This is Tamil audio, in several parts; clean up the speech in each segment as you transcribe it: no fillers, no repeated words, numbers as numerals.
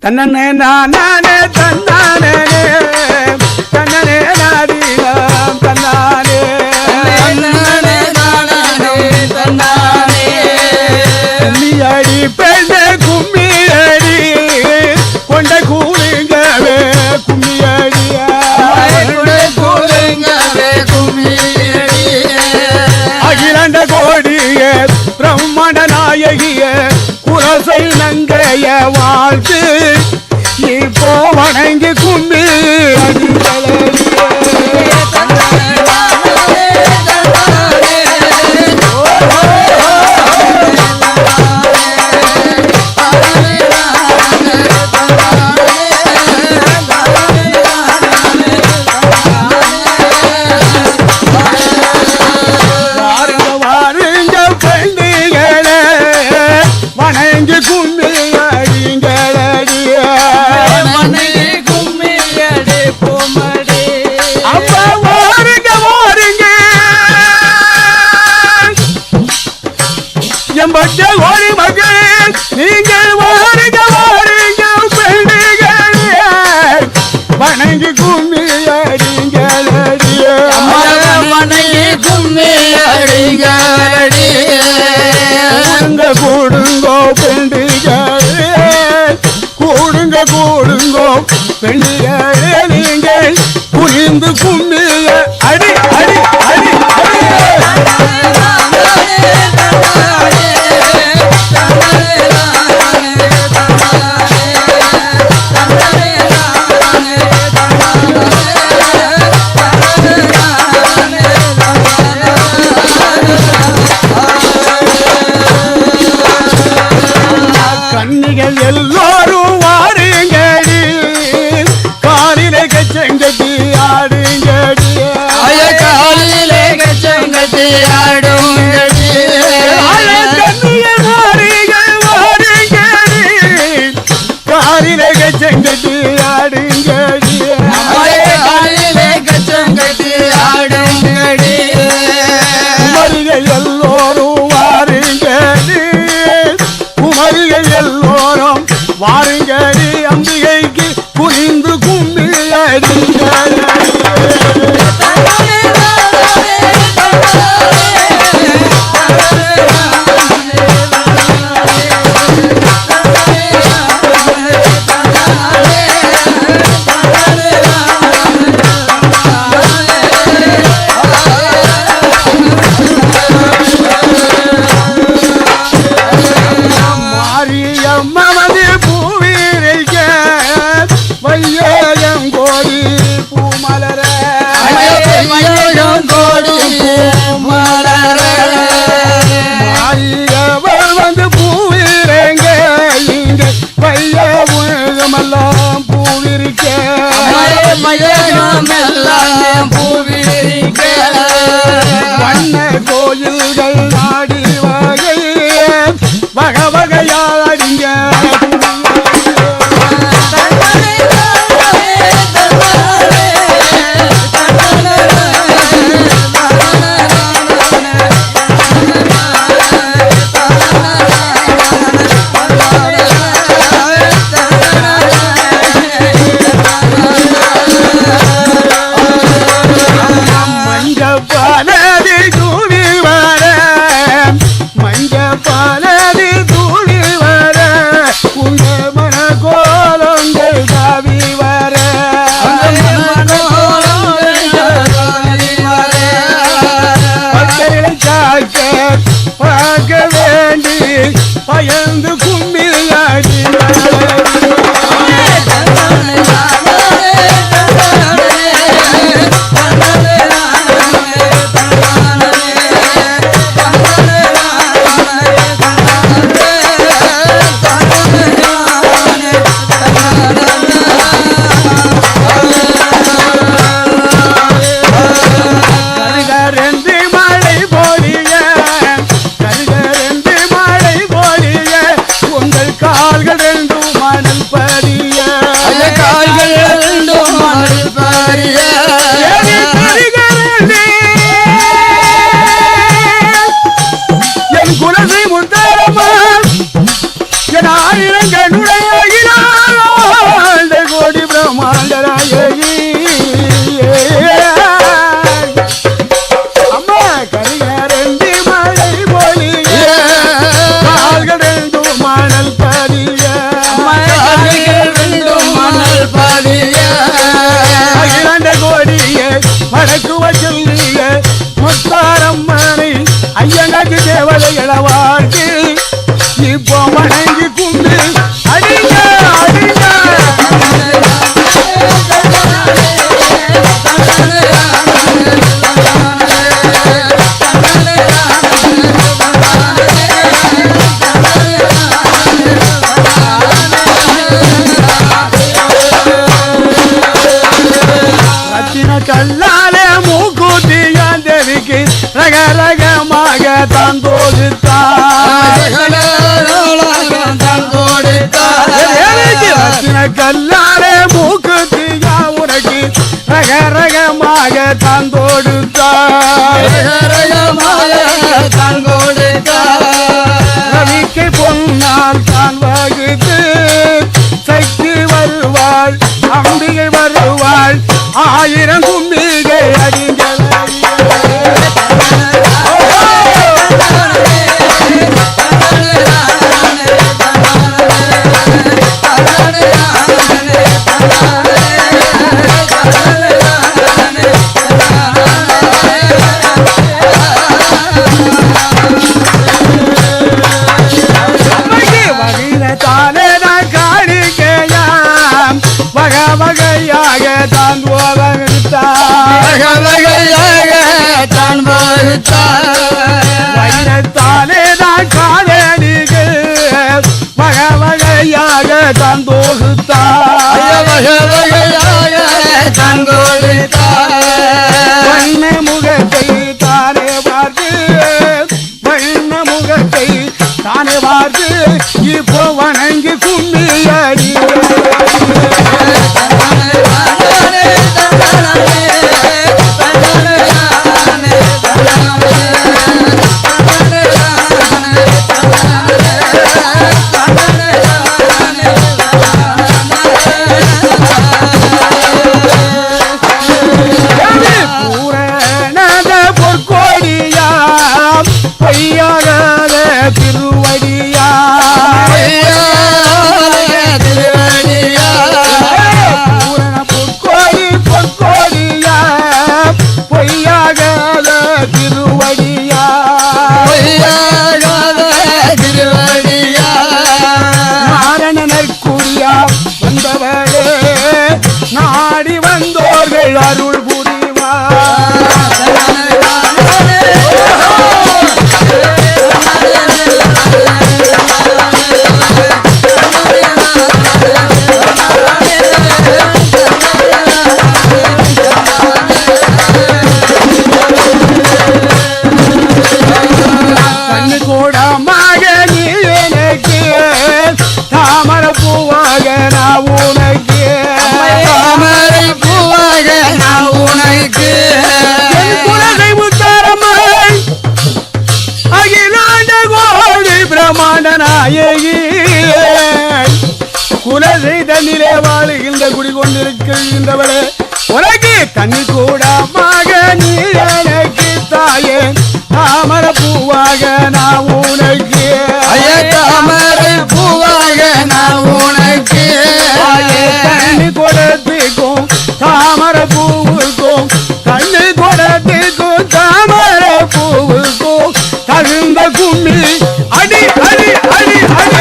தன்னே நானே தன்னானே தன்னே நாடினாம் தன்னானே தன்னானே கும்மியடி பெண்ணே கும்மியடி கொண்ட கூடுங்கவே கும்மியடியா அகிலாண்ட கோடிய பிரம்மண நாயகிய குலசை நங்கைய வாழ்த்து இப்போ வணங்கி கும்பி ஓடி மகள் நீங்கள் வாருங்க வாருங்க பெண்கள் வணங்கி கும்மி அடிங்களடிய வணங்கி கும்மி அடிங்க கூடுங்கோ பெண்கள் கூடுங்க கூடுங்கோ பெண்கள் நீங்கள் புரிந்து கும்மி அடி அடி அடி கன்னிகள் எல்லோரும் வாருங்கடி காலிலே கச்சங்கட்டி ஆடுங்கடி காலிலே கச்சங்கட்டி ஆடுங்கடி கன்னிகள் வாருங்கடி காலிலே கச்சங்கட்டி ஆடுங்கடி காலிலே கச்சங்கட்டி ஆடுங்கடி குமரிகள் எல்லோரும் வாருங்கடி குமரிகள் எல்லோரும் வாருங்கடி அம்பிகைக்கு குனிந்து கும்பி அடிங்கடி வண்ண கோயில்கள் நாடி வகை வக வகையாடிங்க பார்க்க வேண்டி பயந்து கும்பி அடி என் குலசை முத்தாரம்மா என் ஆயிரங்களுடைய வடக்கு வச்சிய முத்தாரம்மனை ஐயங்காக்கு தேவதைகளை வாழ்த்து இப்போ வணங்கி கும்பி அடிங்க அடிங்க கல்லாலே மூக்குத்தியான் தேவிக்கு ரக ரகமாக தான் கொடுத்தார் கல்லாலே மூக்குத்தியா உனக்கு ரக ரகமாக தான் கொடுத்தார் ரவிக்கு பொன்னால் தான் வகுத்து சக்தி வருவாள் அம்பிகை வருவாள் ஆயிரம் கும்பிகை அடிங்கள் வகையாக தான் வைரத்தாலே தான் காலடிகள் வகை வகையாக தான் வண்ண முகத்தை தானே பார்த்து வண்ண முகத்தை தானே பார்த்து இப்போ வணங்கி கும்மி அடி திருவடியா பொற்கோடியா பொய்யாக திருவடியா நாரணனற்குரியா வந்தவளே நாடி வந்தோர்கள் அருள் புரிவா குலசை தண்ணிலே வாழுகின்ற குடிகொண்டிருக்கின்றவளே உனக்கு தண்ணி கூடமாக நீ எனக்கு தாயே தாமர பூவாக நான் உனக்கு தாமரை பூவாக நான் உனக்கு தண்ணி கொடுத்துக்கும் தாமர பூவுக்கும் தண்ணி கொடுத்துக்கும் தாமர பூவுக்கும் தகுந்த கும்மி அடி அடி அடி அடி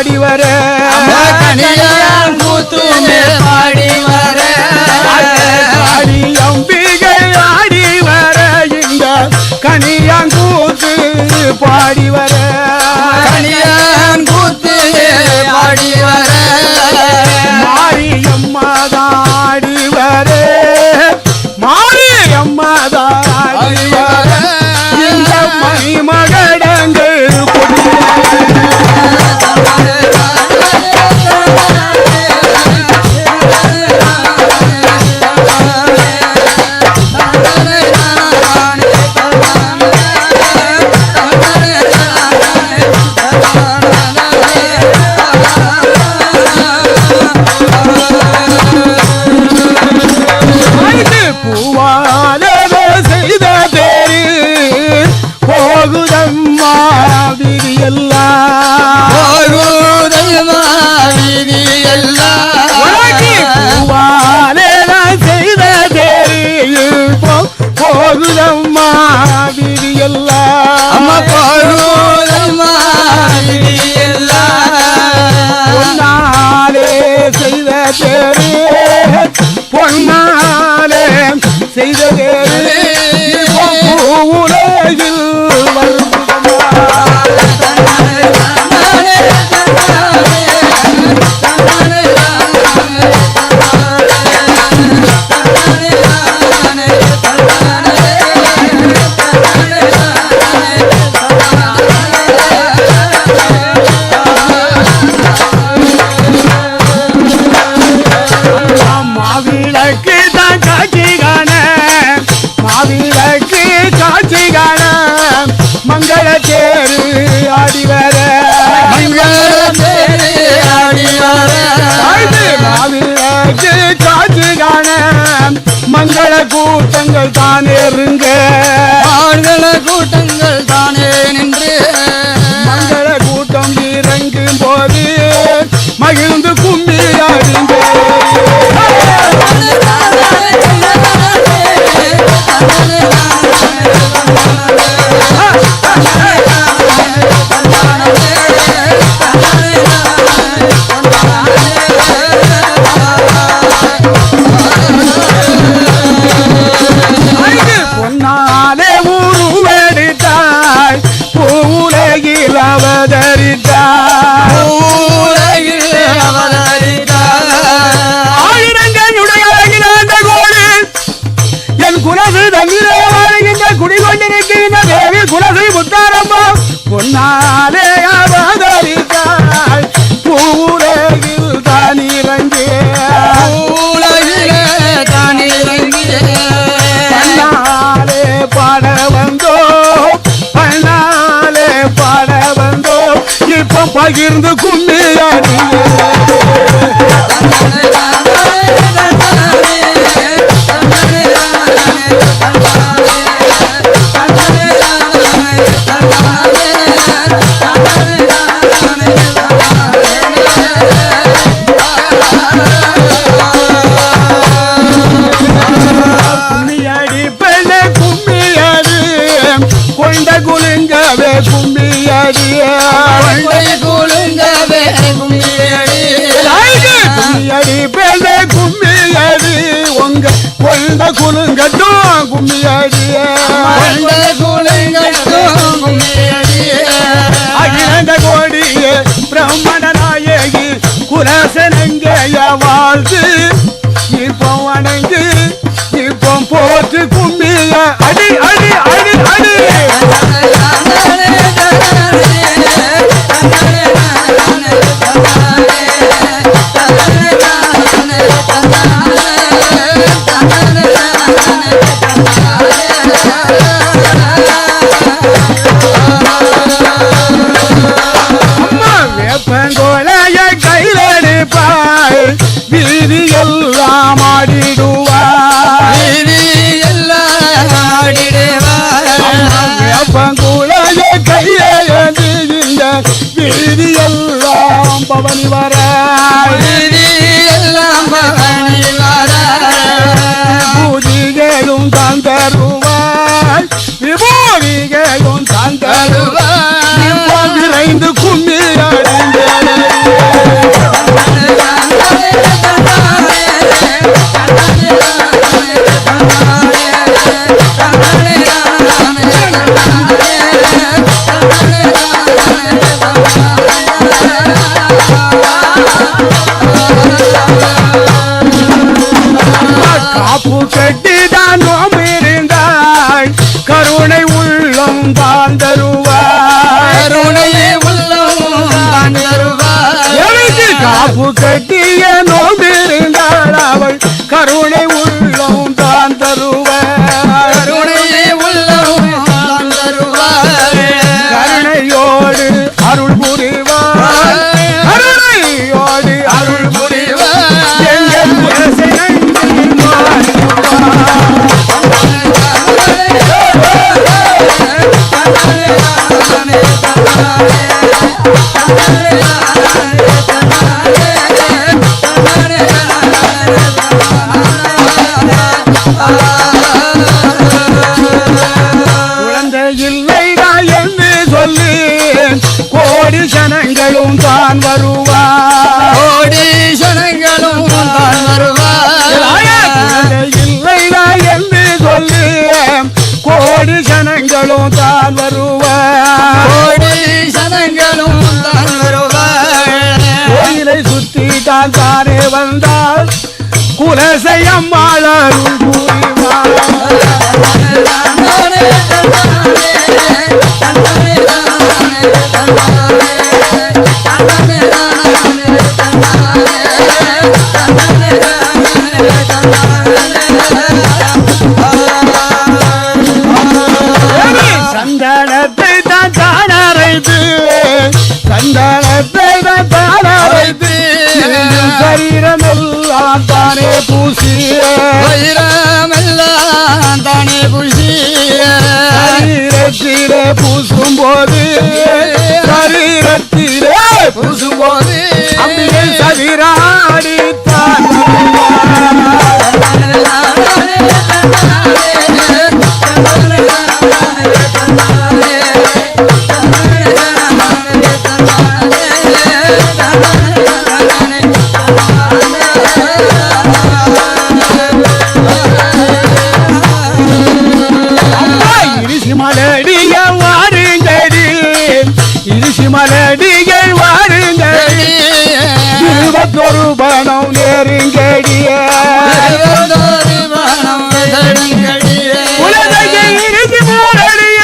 பாடி வர கனியான் கூத்துமே பாடி வர ஆடி அம்பிகை ஆடி வர இந்த கனியாங்கூத்து பாடி வர கனியான் கூத்து பாடி வர மாரியம்மா தாடி வர மாரியம்மா தாடி வர இந்த மணிமகடங்கள் பொன்னாலே செய்த உலகில் மங்கள தேரு ஆடி வர மாவிளக்கு காட்சி காண மங்கள கூட்டங்கள் தானே இருங்க கூட்டங்கள் தானே நின்று மங்கள கூட்டம் இறங்கும் போது மகிழ்ந்து கும்பி ஆடுங்க பொன்னாலே உருவெடுத்தாய் பூவுலகில் அவதரித்தாய் ஆயிரங்களுடைய அழகிலாந்த கோடு என் குலசு தங்கிலே வாழ்கின்ற குடிகொண்டிருக்கின்ற தேவி குலசை முத்தாரம்மா பொன்னாலே அவதரித்தாய் பூவுலகில் தான் இறங்கிய பாட வந்தோ பன்னாலே பாட வந்தோ இப்ப பகிர்ந்து கும்மியாடி குலுங்கவே கும்மியடிய குலுங்கவே கும்மியடி பேச கும்மியடி உங்க கொண்ட குலுங்கட்டும் கும்மியடிய அகிலந்த கோடிய பிரம்மண நாயகி குலசனங்கைய வாழ்த்து இப்போ வணங்கு இப்போ போட்டு கும்மிய அடி அடி அடி அடி வேப்பங்கோலைய கையிலெடுப்பாய் வீதி எல்லாம் ஆடிடுவாய் வேப்பங்கோலைய கையிலேந்தி இந்த வீதி எல்லாம் பவனி வர பூஜிகளும் தான் தருவாய் விபூதிகளும் தான் தருவாய் விரைந்து கும்மி அடைந்த கருணை உள்ளம் தான் தருவார் கருணை உள்ளம் தான் தருவார் கருணையோடு அருள் புரிவார் கருணையோடு அருள் புரிவார் எங்கள் குழந்தை இல்லைடா என்று சொல்லி கோடி ஜனங்களும் தான் வருவார் கோடி ஜனங்களும் தான் வருவார் குழந்தை இல்லைடா என்று சொல்லி கோடி ஜனங்களும் தான் வருவார் கோடி ஜனங்களும் தான் வருவார் கோயிலை சுத்தி தான் தானே வந்தால் குலசை அம்மாள் அருள் புரிவார் சந்தனத்தை தான் தானரைத்து சந்தனத்தை தான் தானரைத்து சரீரமெல்லாம் தானே பூசிய வைரமெல்லாம் தானே புஷிய சரீரத்திலே பூசும் போது சரீரத்திலே பூசும் போது அம்பிகை சதிராடி தான் மலடிகள் வாருங்கடி மலடிகள் வாருங்கடி 21 பணம் நெருங்கடிய உலகையில் இருந்து போரடிய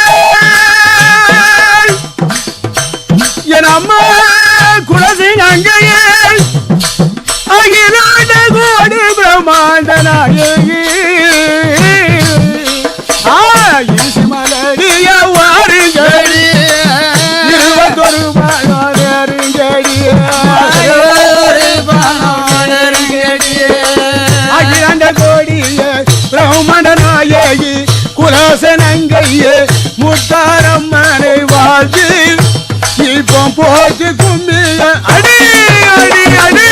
என் அம்மா குலசி நங்கையே அகிலாண்ட கோடி பிரம்மாண்ட நாயகி மலடிய வாருங்கடி 21 பணம் நெருங்கடிய அகிலாண்ட கோடிய பிரம்மாண்ட நாயகி குலசனங்கையே முத்தாரம்மனை வாழ்த்து இப்போ போட்டு கும்பிய அடி அடி அடி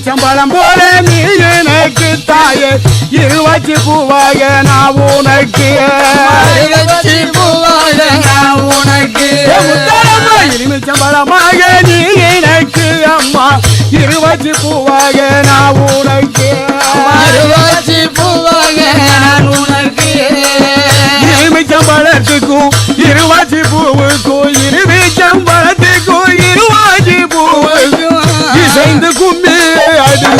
சம்பளம் போல நீ எனக்கு தாயே 20 பூவாக நான் உனக்கு சம்பளமாக நீ எனக்கு அம்மா 20 பூவாக நான் உனக்கு சம்பளத்துக்கும் 20 பூவுக்கும் 20 சம்பளத்துக்கும் 20 பூவுக்கும் இசைந்து கும்பி அடி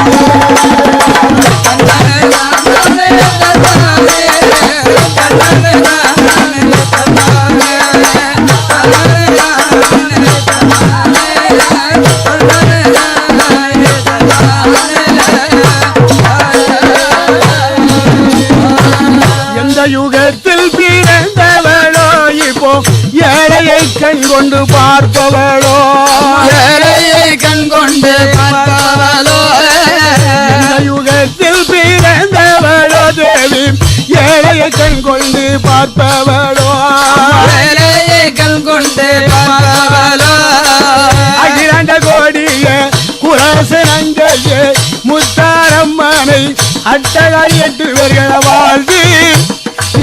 எந்த யுகத்தில் பிறந்தவளோ இப்போ ஏழையை கண் கொண்டு பார்ப்பவளோ ஏழையை கண் கொண்டு பார்ப்பவளோ எந்த யுகத்தில் பிறந்தவளோ தேவி ஏழையை கண் கொண்டு பார்ப்பவளோ ஏழையை கண் கொண்டு பார்ப்பவளோ அகிலாண்ட கோடிய குலசனங்கையே முத்தாரம்மனை அட்டகாய் 8 பேர்களை வாழ்ந்து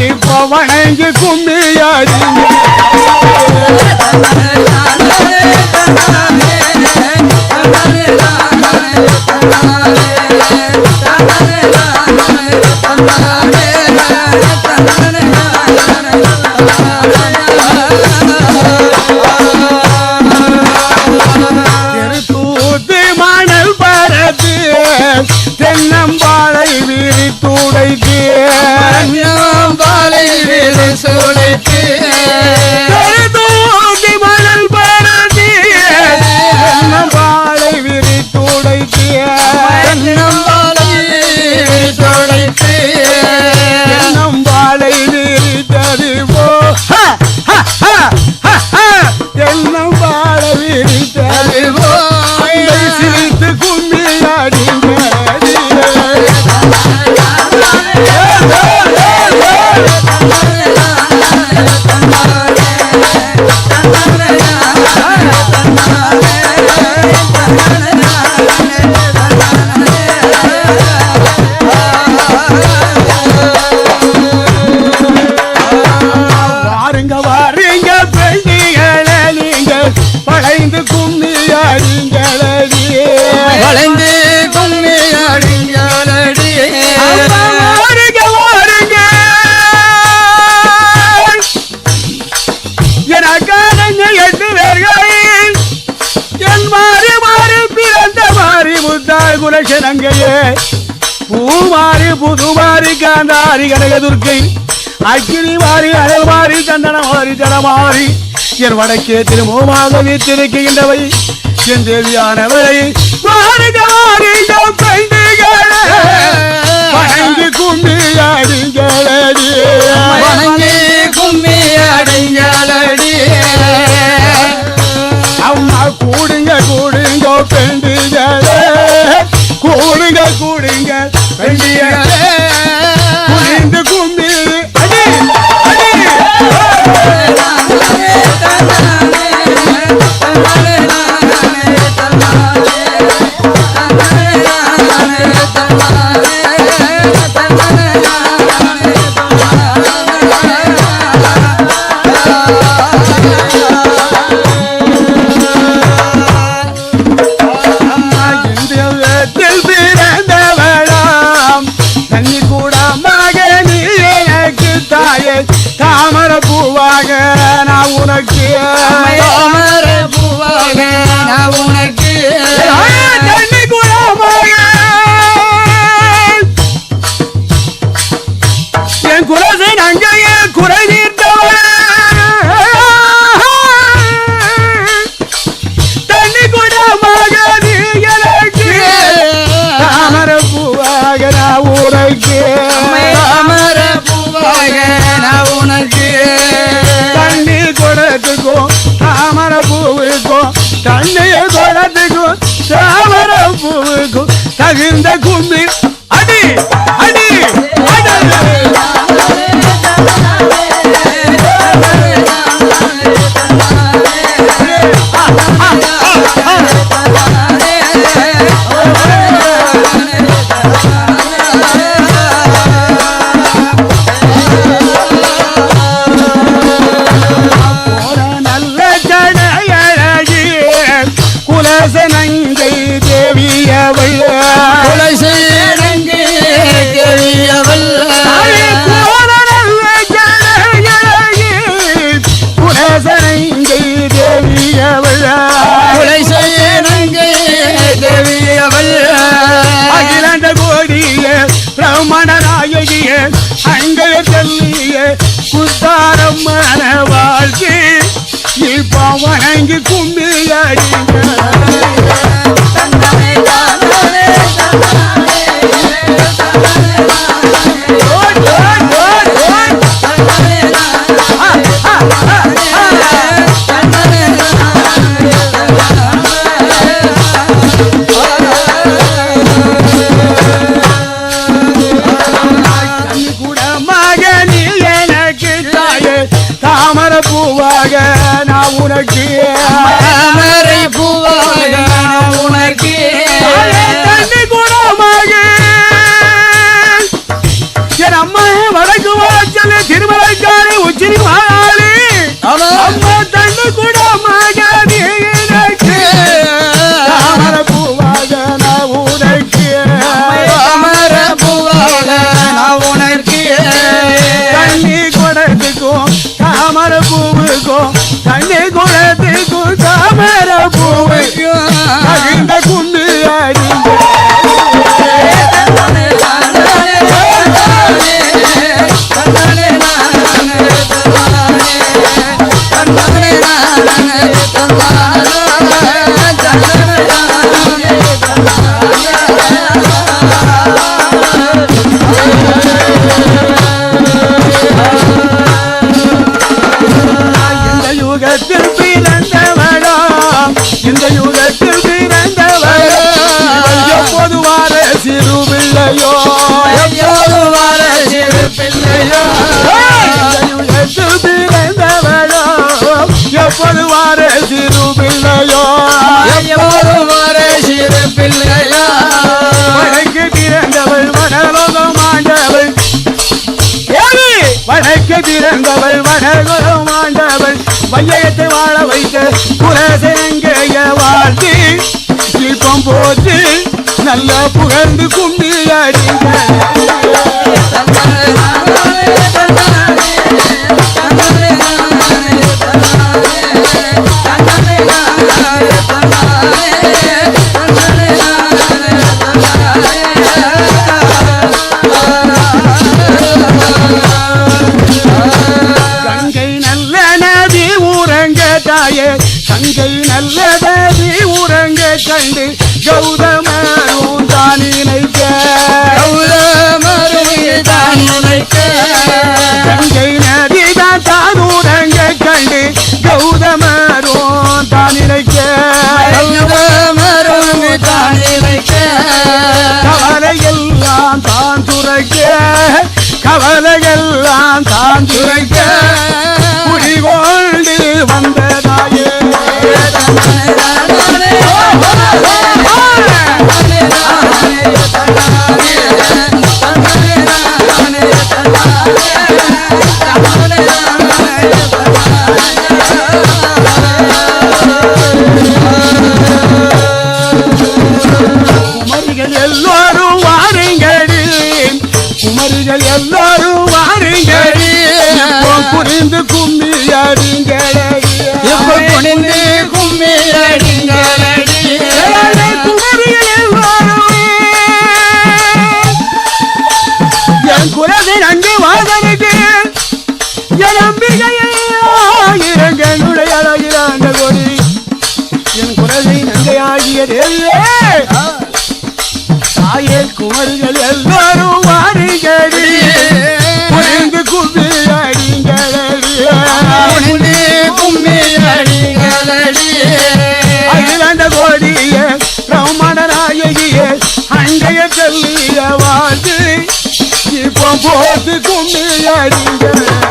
இப்போ வணங்கி கும்பியாடி திருத்தூர் துடைத்து தூக்கி மணல் பரதி என்னும் பாலை விரித்துடைத்திய தென்னம்பாலை துடைத்து என்னும் பாலை விரித்தது போ என்னும் பாலை விரித்தது அண்டை சிரித்து கும்மி அடிங்கிறது வாருங்க வாருங்க பெண்டிகளே நீங்கள் பழைந்து கும்மி அடிங்களடி வளைந்து கும்மி அடிங்களடி வாருங்க வாருங்க எனக்காரங்க 8 பேர்கள் என் மாறி மாறி பிறந்த மாறி முத்தாள் குலசனங்கையே பூமாறி புதுமாறி காந்தாரி கனகதுர்க்கை அக்கினி மாறி அழல் மாறி தண்டன மாறி தடமாறி என் வடக்கே திருமுகமாக வீட்டிருக்கின்றவை என் தேவியானவரை வாருங்க வாருங்க பெண்டுகளே வணங்கி கும்மி அடிங்களடி வணங்கி கும்மி அடிங்களடி அம்மா கூடுங்க கூடுங்க பெண்டுகளே கூடுங்க கூடுங்க பெண்டிகளே குனிந்து கும்மி அடி அடி இந்தியத்தில் பிறந்தவளாம் தண்ணி கூட மகனி எனக்கு தாயே தாமர பூவாக நான் உனக்கு தாமர பூவாக நான் உனக்கு தண்ணி கூட என் குலசன் அங்கேயே குறை தீர்த்தவன் தண்ணி கூட மகனி எனக்கு தாமர பூவாக நான் உனக்கு தாமர பூவாக நான் உனக்கு தண்ணி குடத்துக்கும் தாமர பூவுக்கும் தண்ணிய குடத்துக்கும் தாமர பூவுக்கும் தகுந்த கும்மி அடி அடி நல்ல ஜடையழகி குலசனங்கை தேவியவள் குலசேனங்கை தேவியவள் குலசனங்கை தேவியவள் குலசேனங்கை தேவியவள் அகிலாண்ட கோடிய பிரம்மண நாயகிய அங்கே சொல்லிய குத்தாரம் மன வாழ்க்கை இப்ப வணங்கி கும்பி கூட மகனி எனக்கு தாயே தாமர பூவாக நான் உனக்கு தாமரை பூவாக நான் உனக்கு தண்ணி கூட மகன் என் அம்மா வடக்கு வாசல் திருமலைக்காரி உச்சிரி வாழி அம்மா தண்ணி கூட மகனி எனக்கு தாமர பூவாக நான் உனக்கு தாமர பூவாக நான் உனக்கு தண்ணி குடத்துக்கும் தாமர பூவுக்கும் தண்ணி குடத்துக்கும் தாமர பூவுக்கும் தகுந்த கும்பி அடிங்க தானே வடக்கே பிறந்தவள் வடகுலம் ஆண்டவள் வையகத்தை வாழ வைத்த குலசெங்கைய வாழ்த்தி சிற்பம் போட்டு நல்ல புகழ்ந்து கும்பி அடிங்க தங்கை நல்ல நதி உறங்க கண்டு கௌதமரும் தான் நினைக்க தங்கை நதிதான் தான் உறங்க கண்டு கௌதமரும் தான் நினைக்க கவலையெல்லாம் தான் துறைக்க கவலையெல்லாம் தான் துறைக்க குடிகொண்டு வந்ததாயே குமரிகள் எல்லோரும் வாருங்கடி குமரிகள் எல்லோரும் வாருங்கடி புரிந்து கும்மி அடிங்களடி புனிந்து கும்மி அடிங்களடி குமரிகள் எல்லோரும் என் குலதை நன்கு வாதனுக்கு என் நம்பிக்கையுடைய அழகிறாங்க கொடி என் குலதை நங்கையாகிய தேவியே தாயே குமரிகள் எல்லோரும் வாருங்கடி புரிந்து கும்மி அடிங்களடி கும்மி அடிங்களடி அகிலாண்ட கோடிய பிரம்மணராகிய அண்டைய சொல்லிய வாழ்த்து இப்போ போட்டு கும்மி அடிங்களடி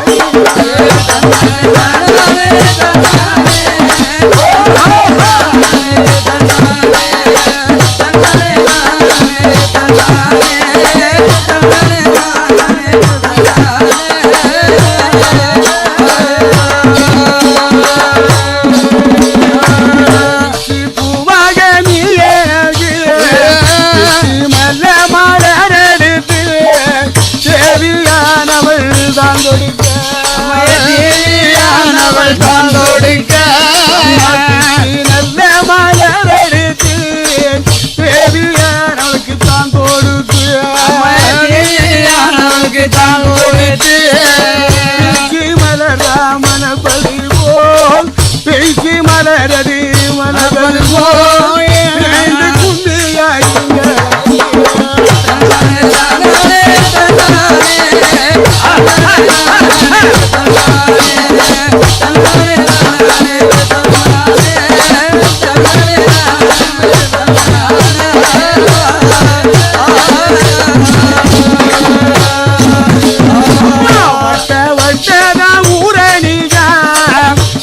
நல்ல மலர் எடுத்து தேவியானவளுக்கு தான் கொடுத்து மலர் மனப்பதி போல் பேசி மலரது மனப்பதி போல் கும்பியாங்க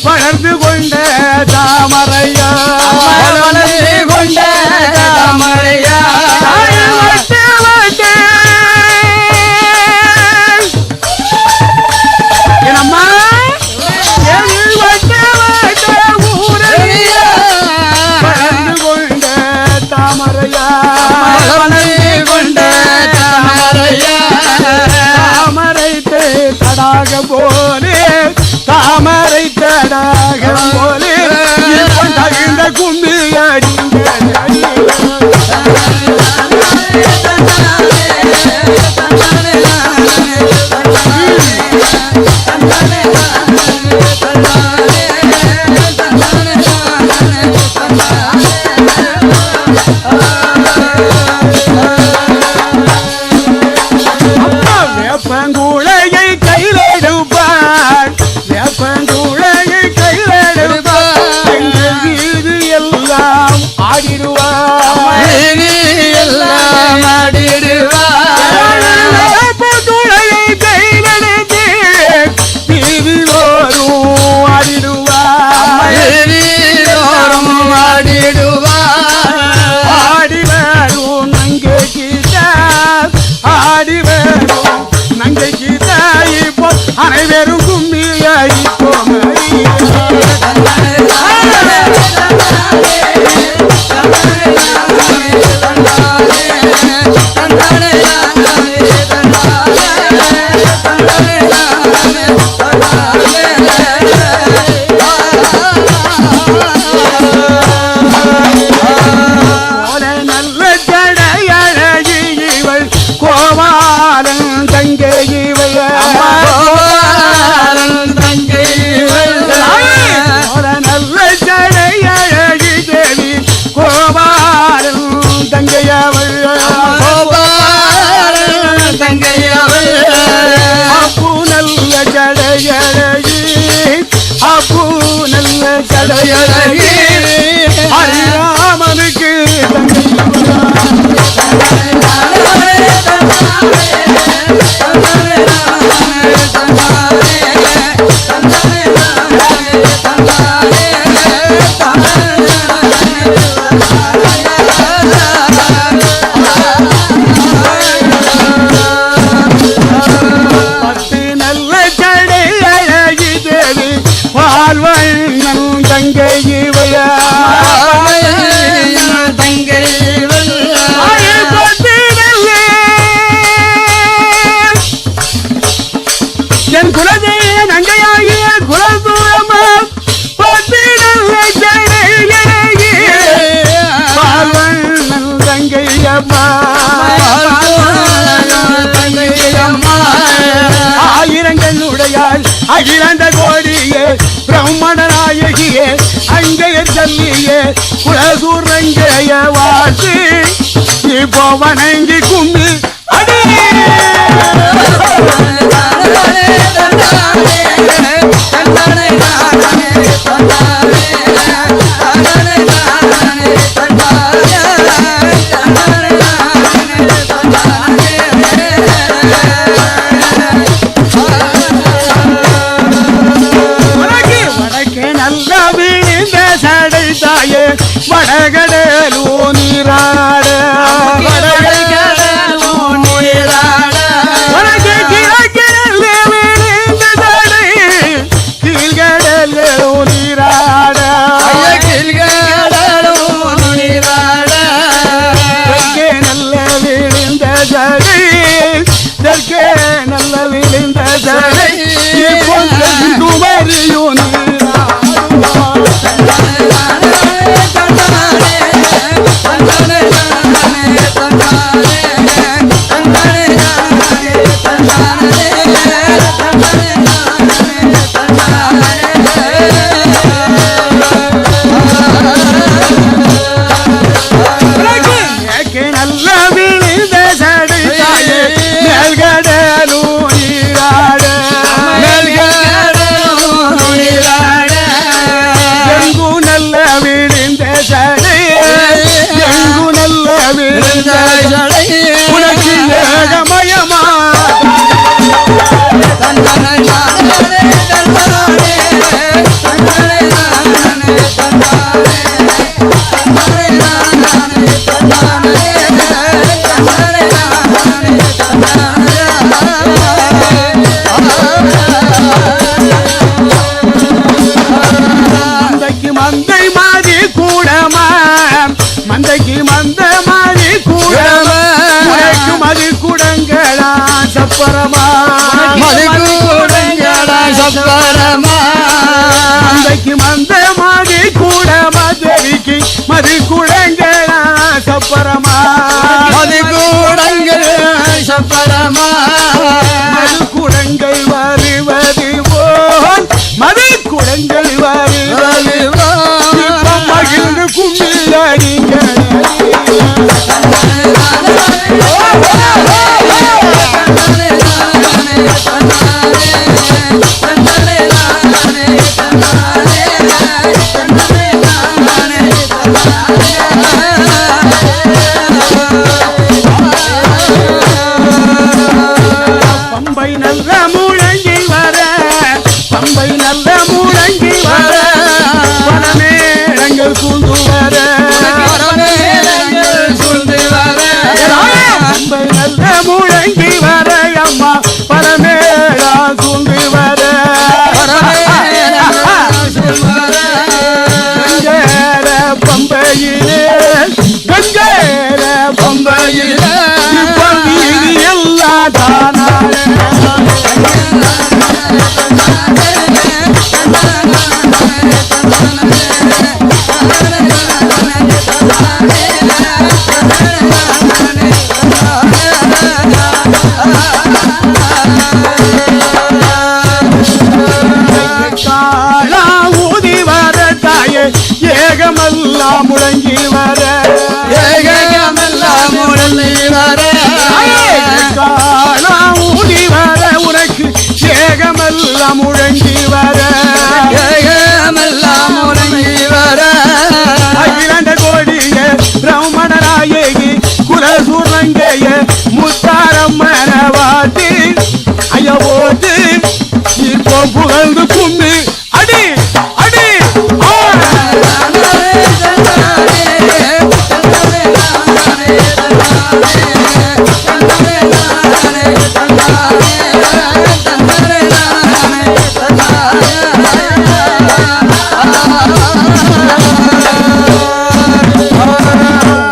வளர்ந்து கொண்ட தாமரையா என்னம்மா தடாகம் போலே தாமரை தடாகம் போலே தகுந்த கும்பி அடிங்க வேப்பங்குளையை கையிலெடுப்பார் வேப்பங்குளையை கையிலெடுப்பார் எங்கள் வீடு எல்லாம் ஆடிடுவார் எல்லாம் ஆடிடுவார் கடையழகி அப்பு நல்ல கடையழகி அறியாமனுக்கு என் குலதெய்வ நங்கையாகிய குலதூரமா தங்கையம்மா ஆயிரங்களுடையாள் அகிலந்த கோடியே பிரம்மண நாயகியே அங்கைய தள்ளியே குலசூரங்கைய வாழ்த்து இப்போ வணங்கி கும்பி அடி வடகடலோ நீராட கீழ்கடலோ நீராட நல்ல விழுந்த சடை தெற்கே நல்ல விழுந்த சடை குமரியோ உனக்கு ஏகமயமா மந்தைக்கு மந்தை மாறி கூடமா மந்தைக்கு மந்த மாறி கூடமா மது குடங்களா சப்பரமா மது குடங்களா சப்பரமா மந்தைக்கு மந்த மாறி கூடமா தேவிக்கு மது குடங்களா சப்பரமா மது குடங்கள் சப்பரமா மது குடங்கள் வருவது போல் மது குடங்கள் வருவது போல் மகிழ்ந்து கும்பிடாதீங்க பம்பை நல்ல முழங்கி வர பம்பை நல்ல முழங்கி வர பணமேளங்கள் சூழ்ந்து வர பம்பை நல்ல முழங்கி வர அம்மா பணமேளா சூழ்ந்து வர கங்கேர பம்பையிலே கங்கேர பம்பையிலே எல்லா தானா ஊதி வர தாயே ஏகமெல்லாம் முழங்கி வர ஏகமெல்லாம் முழங்கி வர ஊதி வர உனக்கு ஏக கேகமெல்லாம் முழங்கி வர கேகமெல்லாம் முழங்கி வர அகிலாண்ட கோடிய பிரம்மணராயகி குலசூர்ணங்கைய முத்தாரம்மன வாட்டி ஐயா போட்டு இப்போ புகழ்ந்து கும்மி அடி அடி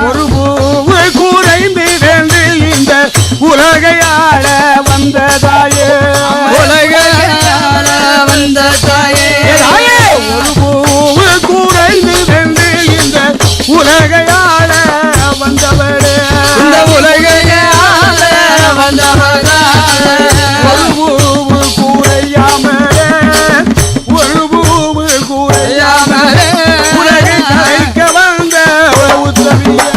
ஒரு பூவு கூரைந்து வேண்டு இந்த உலகையாள வந்ததாயே உலகால வந்த தாயே ஒரு பூவு கூரைந்து வேண்டு இந்த உலகையாள வந்தவளே இந்த உலகால வந்தவதால ஒரு பூவு கூரையாமலே ஒரு பூவு கூரையாமலே உலகை கலைக்க வந்த உத்தமியே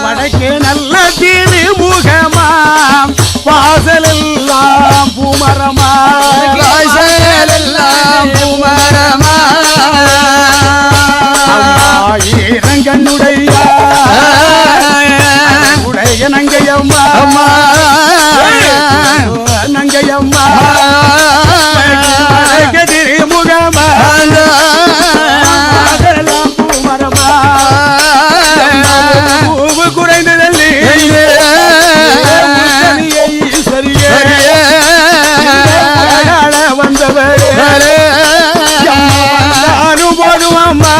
வடக்கே நல்ல திருமுகமாம் வாசலெல்லாம் பூமரமா வாசலெல்லாம் பூமரமா ஈரங்கண்ணுடைய உடைய நங்கையம்மா அம்மா நங்கையம்மா வடக்கே திருமுகமா வாசலெல்லாம் பூமரமா பூவு குறைந்ததல்லி சரியே வந்தவரே நானும் போதுவம்மா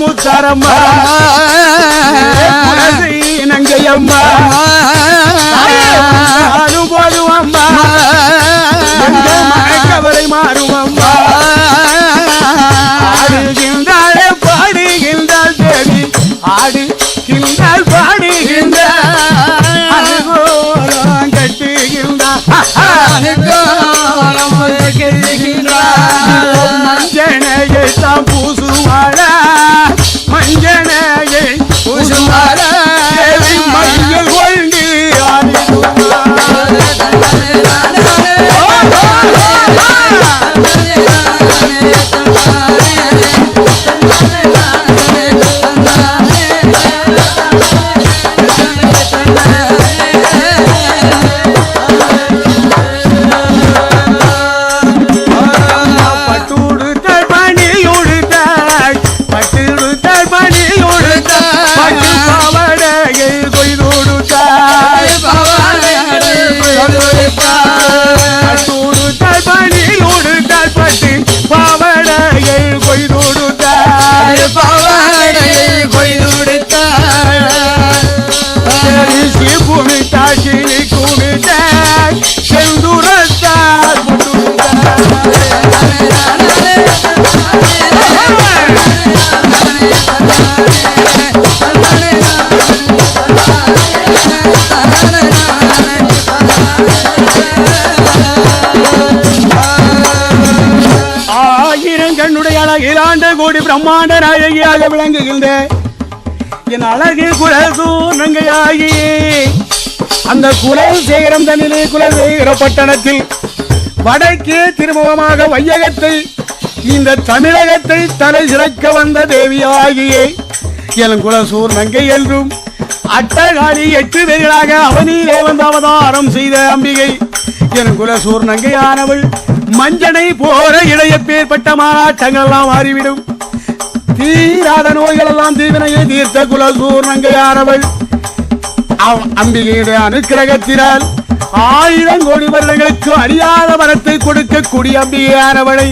முத்தாரம்மா நங்கையம்மா நானும் போதுவம்மா கவலை மாறுவம்மா ஆடுகின்றாளே பாடுகின்றாள் தேவி ஆடுகின்றாள் பாடுகின்றாள் அனுகோலம் கட்டுகின்றாள் மஞ்சனையை தான் பூசுவாளா மஞ்சனையை பூசுவாளா மஞ்சள் கொண்டு பட்டுடுத்தாள் பணி உடுத்தாள் பட்டுடுத்தாள் பணி உடுத்தாள் பட்டு பாவடையை கொய்துடுத்தாள் பட்டுடுத்தாள் பணி உடுத்தாள் பட்டு பாவடையை கொய்துடுத்தாள் அரிசி குமிட்டாள் கிளி குமிட்டாள் செந்துரத்தாள் ஆயிரங்கண்ணுடைய அழகிலாண்ட கோடி பிரம்மாண்ட நாயகியாக விளங்குகின்ற என் அழகு குலசூர்ணங்கையாகி அந்த குலசேகரம் தன்னிலே குலசேகர பட்டணத்தில் வடக்கே திருமுகமாக வையகத்தை இந்த தமிழகத்தை தலை சிறக்க வந்த தேவியாகியே என் குலசூர்ணங்கை என்றும் அட்டகாளி 8 பேர்களாக அவனிலே வந்து அவதாரம் செய்த அம்பிகை என் குலசூர்ணங்கையானவள் மஞ்சனை போற இடையப்பேற்பட்ட மாறாட்டங்கள் எல்லாம் மாறிவிடும் தீராத நோய்கள் எல்லாம் தீவினையை தீர்த்த குலசூர்ணங்கையானவள் அம்பிகையுடைய அனுக்கிரகத்தினால் 1000 கோடி வருடங்களுக்கு அறியாத வரத்தை கொடுக்கக்கூடிய அம்பிகையானவளை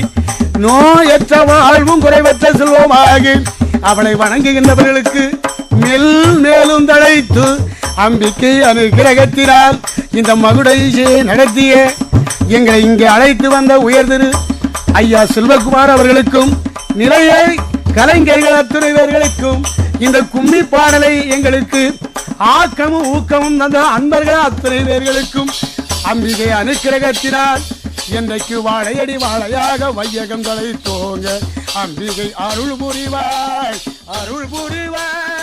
நோயற்ற வாழ்வும் குறைவற்ற செல்வமாக அவளை வணங்குகின்றவர்களுக்கு மேலும் தழைத்து அம்பிகை அனுக்கிரகத்தினால் இந்த மகுடை நடத்திய எங்களை இங்கே அழைத்து வந்த உயர்திரு ஐயா செல்வகுமார் அவர்களுக்கும் நிறைய கலைஞர்கள் அத்துணைவர்களுக்கும் இந்த கும்மி பாடலை எங்களுக்கு ஆக்கமும் ஊக்கமும் தந்த அன்பர்கள் அத்தனை பேர்களுக்கும் அம்பிகை அனுக்கிரகத்தினார் என்றைக்கு வாழையடி வாழையாக வையகம் தலை தோங்க அம்பிகை அருள் புரிவாய் அருள் புரிவாய்.